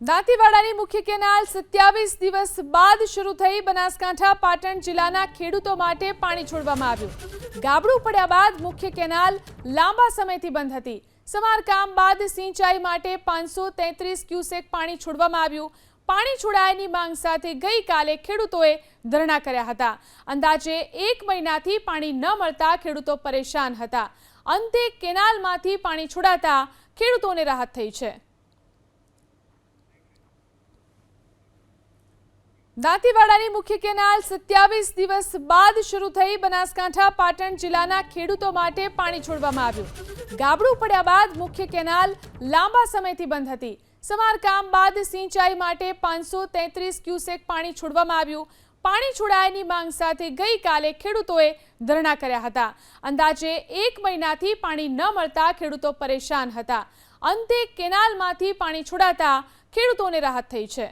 દાંતીવાડાની મુખ્ય કેનાલ 27 દિવસ બાદ શરૂ થઈ બનાસકાંઠા પાટણ જિલ્લાના ખેડૂતો માટે પાણી છોડવામાં આવ્યું। ગાબડું પડ્યા બાદ મુખ્ય કેનાલ લાંબા સમયથી બંધ હતી। સમારકામ બાદ સિંચાઈ માટે 533 ક્યુસેક પાણી છોડવામાં આવ્યું। પાણી છોડાયાની માંગ સાથે ગઈકાલે ખેડૂતોએ ધરણા કર્યા હતા। અંદાજે 1 મહિનાથી પાણી ન મળતા ખેડૂતો પરેશાન હતા। અંતે કેનાલમાંથી પાણી છોડાતા ખેડૂતોને રાહત થઈ છે। દાંતીવાડાની મુખ્ય કેનાલ 27 દિવસ બાદ શરૂ થઈ બનાસકાંઠા પાટણ જિલ્લાના ખેડૂતો માટે પાણી છોડવામાં આવ્યું। ગાબડું પડ્યા બાદ મુખ્ય કેનાલ લાંબા સમયથી બંધ હતી। સમારકામ બાદ સિંચાઈ માટે 533 ક્યુસેક પાણી છોડવામાં આવ્યું। પાણી છોડાયાની માંગ સાથે ગઈકાલે ખેડૂતોએ ધરણા કર્યા હતા। અંદાજે 1 મહિનાથી પાણી ન મળતા ખેડૂતો પરેશાન હતા। અંતે કેનાલમાંથી પાણી છોડાતા ખેડૂતોને રાહત થઈ છે।